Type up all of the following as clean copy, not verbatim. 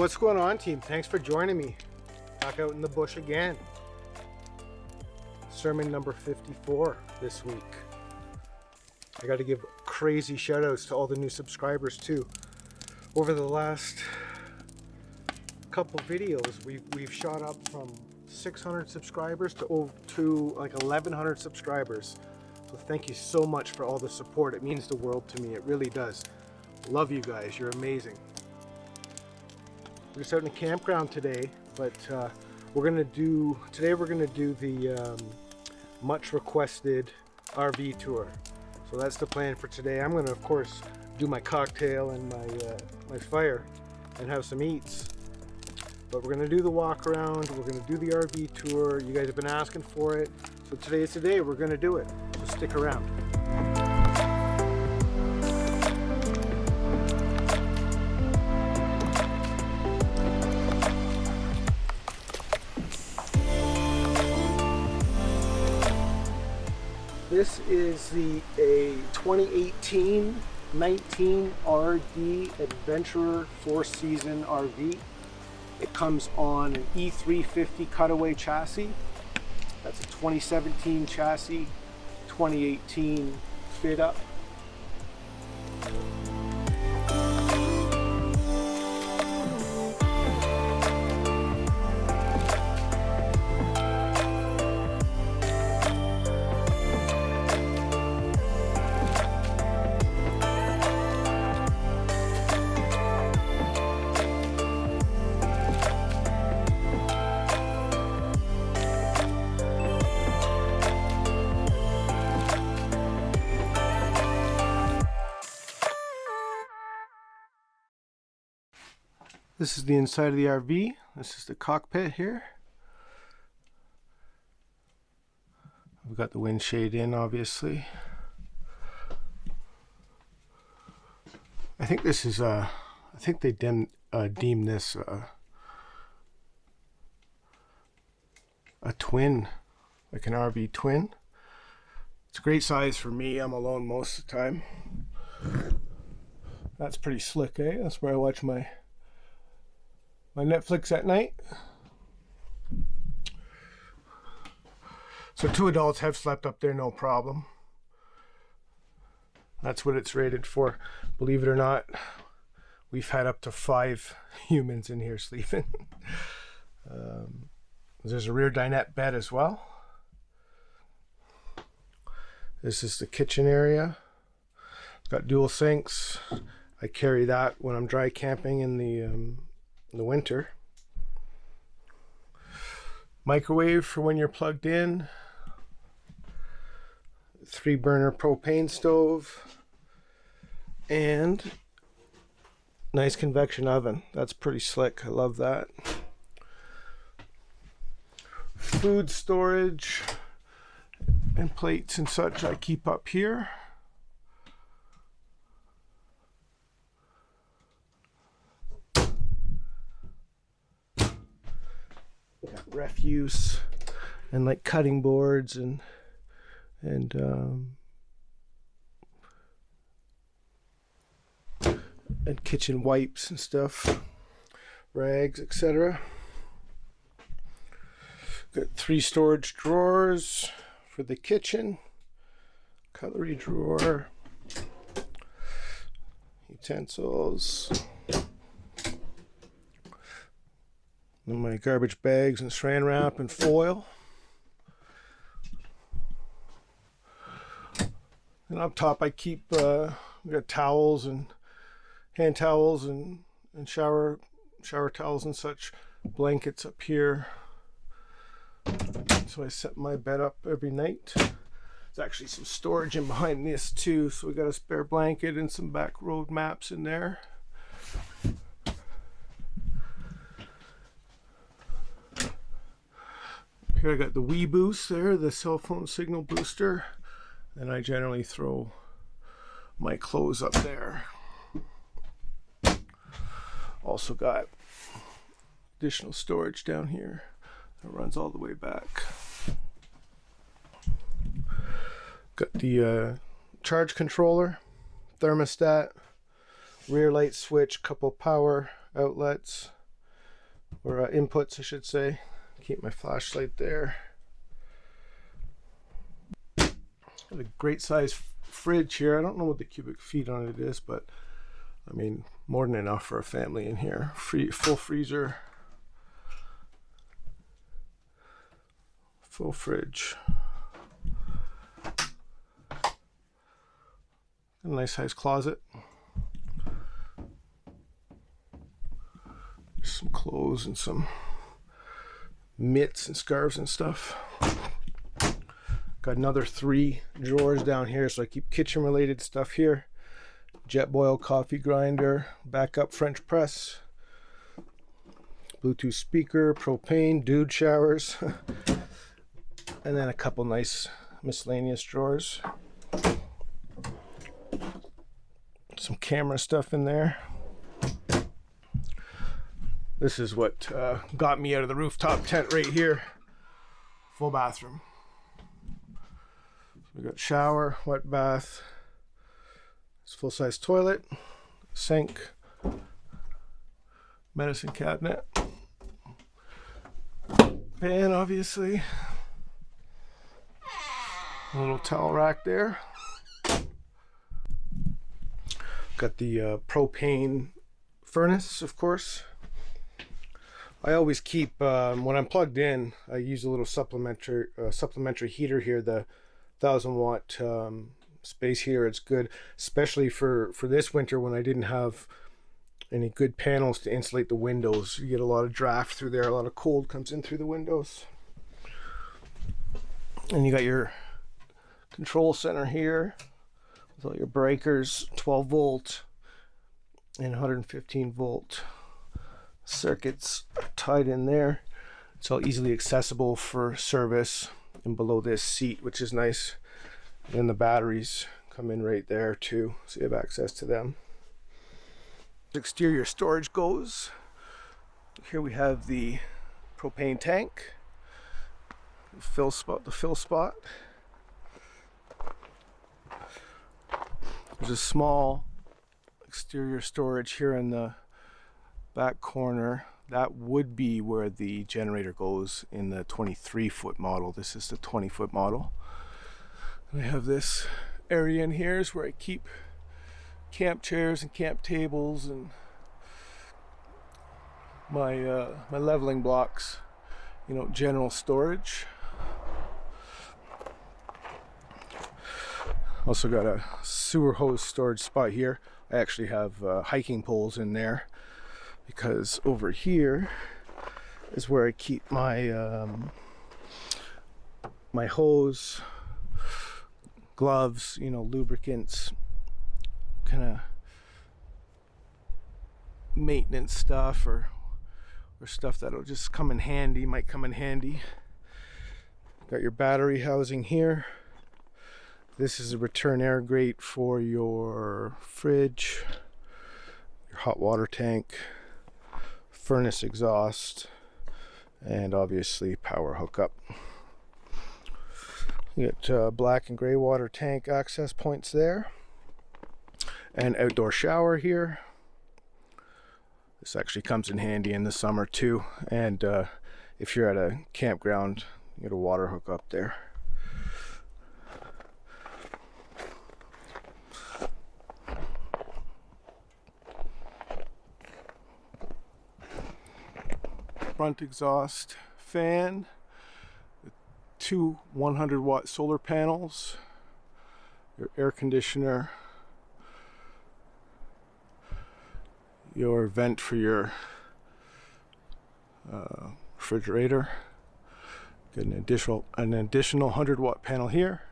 What's going on, team? Thanks for joining me. Back out in the bush again. Sermon number 54 this week. I got to give crazy shout outs to all the new subscribers too. Over the last couple videos, we've shot up from 600 subscribers to like 1,100 subscribers. So thank you so much for all the support. It means the world to me. It really does. Love you guys. You're amazing. We're just out in the campground today, but today we're gonna do the much requested RV tour. So that's the plan for today. I'm gonna, of course, do my cocktail and my fire and have some eats. But we're gonna do the walk around. We're gonna do the RV tour. You guys have been asking for it, so today is the day. We're gonna do it. So stick around. This is a 2018-19 RD Adventurer 4-season RV. It comes on an E350 cutaway chassis. That's a 2017 chassis, 2018 fit up. This is the inside of the RV. This is the cockpit here. We've got the wind shade in, obviously. I think this is I think they deem this a twin, like an RV twin. It's a great size for me. I'm alone most of the time. That's pretty slick, eh? That's where I watch my Netflix at night. So 2 adults have slept up there, no problem. That's what it's rated for. Believe it or not, we've had up to 5 humans in here sleeping. There's a rear dinette bed as well. This is the kitchen area. It's got dual sinks. I carry that when I'm dry camping in the winter. Microwave for when you're plugged in. 3-burner propane stove. And nice convection oven. That's pretty slick. I love that. Food storage and plates and such I keep up here. Got refuse and like cutting boards and kitchen wipes and stuff, rags, etc. Got 3 storage drawers for the kitchen, cutlery drawer, utensils, and my garbage bags and saran wrap and foil. And up top I keep we got towels and hand towels and shower towels and such, blankets up here. So I set my bed up every night. There's actually some storage in behind this too, so we got a spare blanket and some back road maps in there. Here I got the Wii Boost there, the cell phone signal booster, and I generally throw my clothes up there. Also got additional storage down here that runs all the way back. Got the charge controller, thermostat, rear light switch, couple power outlets, or inputs I should say. Keep my flashlight there. Got a great size fridge here. I don't know what the cubic feet on it is, but I mean, more than enough for a family in here. Full freezer, full fridge. A nice size closet. Some clothes and some mitts and scarves and stuff. Got another 3 drawers down here, so I keep kitchen related stuff here. Jetboil coffee grinder, backup French press, Bluetooth speaker, propane, dude showers, and then a couple nice miscellaneous drawers. Some camera stuff in there. This is what got me out of the rooftop tent right here. Full bathroom. We got shower, wet bath, full-size toilet, sink, medicine cabinet, pan obviously, a little towel rack there. Got the propane furnace, of course. I always keep, when I'm plugged in, I use a little supplementary heater here, the 1000-watt space heater. It's good, especially for this winter when I didn't have any good panels to insulate the windows. You get a lot of draft through there, a lot of cold comes in through the windows. And you got your control center here with all your breakers, 12 volt and 115 volt circuits tied in there. It's all easily accessible for service, and below this seat, which is nice. And the batteries come in right there too, so you have access to them. Exterior storage goes. Here we have the propane tank, the fill spot. There's a small exterior storage here in the back corner. That would be where the generator goes in the 23-foot model. This is the 20-foot model. And I have this area in here is where I keep camp chairs and camp tables and my my leveling blocks, you know, general storage. Also got a sewer hose storage spot here. I actually have hiking poles in there, because over here is where I keep my my hose, gloves, you know, lubricants, kind of maintenance stuff, or stuff that'll just come in handy, might come in handy. Got your battery housing here. This is a return air grate for your fridge, your hot water tank, furnace exhaust, and obviously power hookup. You get black and gray water tank access points there, and outdoor shower here. This actually comes in handy in the summer too, and if you're at a campground, you get a water hookup there. Front exhaust fan, 2 100-watt solar panels, your air conditioner, your vent for your refrigerator. Get an additional 100-watt panel here,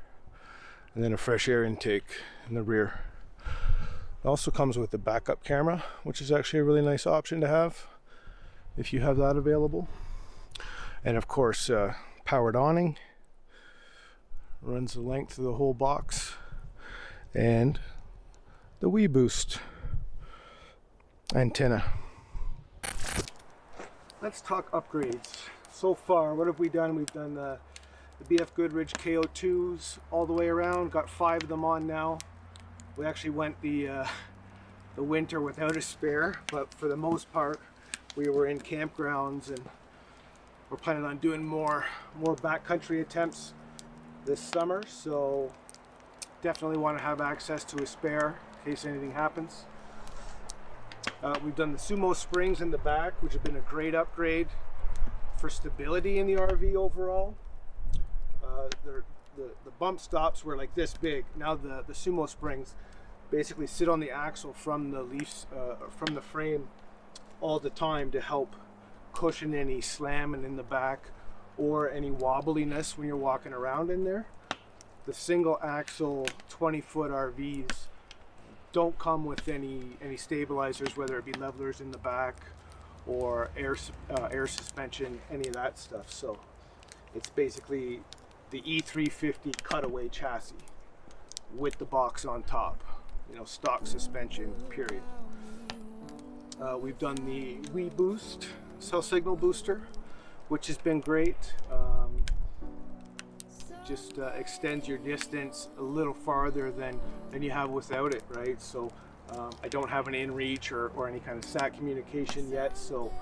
and then a fresh air intake in the rear. It also comes with a backup camera, which is actually a really nice option to have if you have that available. And of course, powered awning runs the length of the whole box, and the Wii Boost antenna. Let's talk upgrades. So far, what have we done? We've done the BF Goodrich KO2s all the way around. Got 5 of them on now. We actually went the winter without a spare, but for the most part, we were in campgrounds, and we're planning on doing more backcountry attempts this summer, so definitely want to have access to a spare in case anything happens. We've done the Sumo springs in the back, which have been a great upgrade for stability in the RV overall. The bump stops were like this big. Now the Sumo springs basically sit on the axle from the leaves, from the frame all the time to help cushion any slamming in the back or any wobbliness when you're walking around in there. The single axle 20-foot RVs don't come with any stabilizers, whether it be levelers in the back or air suspension, any of that stuff. So it's basically the E350 cutaway chassis with the box on top, you know, stock suspension, period. We've done the Wii Boost cell signal booster, which has been great. Just extends your distance a little farther than you have without it, right? So I don't have an inReach or any kind of sat communication yet, so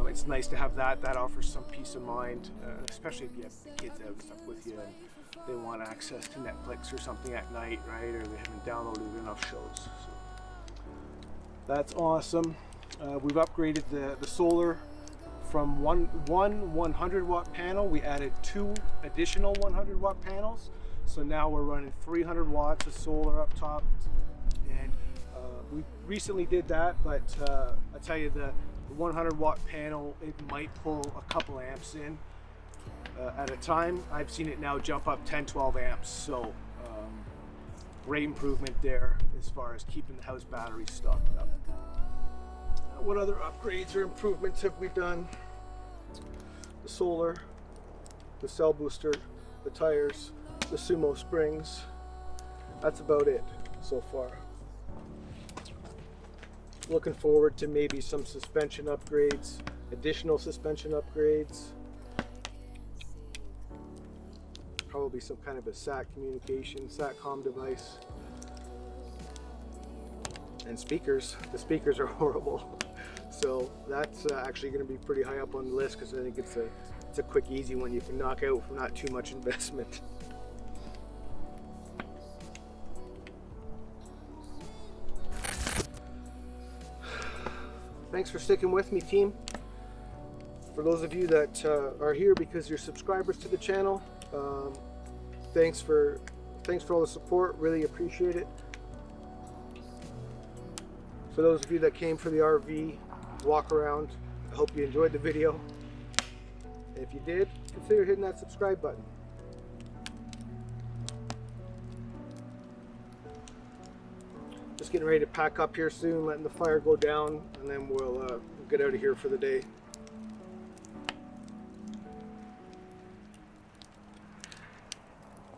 it's nice to have that. That offers some peace of mind, especially if you have kids out and stuff with you and they want access to Netflix or something at night, right? Or they haven't downloaded enough shows. So that's awesome. We've upgraded the solar from one 100-watt panel. We added 2 additional 100-watt panels. So now we're running 300 watts of solar up top. And we recently did that, but I tell you, the 100-watt panel, it might pull a couple amps in at a time. I've seen it now jump up 10-12 amps. So great improvement there as far as keeping the house batteries stocked up. What other upgrades or improvements have we done? The solar, the cell booster, the tires, the Sumo springs. That's about it so far. Looking forward to maybe some suspension upgrades, additional suspension upgrades. Probably some kind of a SAT communication, SATCOM device. And speakers. The speakers are horrible. So that's actually going to be pretty high up on the list, because I think it's a quick, easy one you can knock out for not too much investment. Thanks for sticking with me, team. For those of you that are here because you're subscribers to the channel, thanks for all the support. Really appreciate it. For those of you that came for the RV walk around, I hope you enjoyed the video. And if you did, consider hitting that subscribe button. Just getting ready to pack up here soon, letting the fire go down, and then we'll get out of here for the day.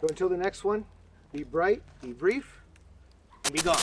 So until the next one, be bright, be brief, and be gone.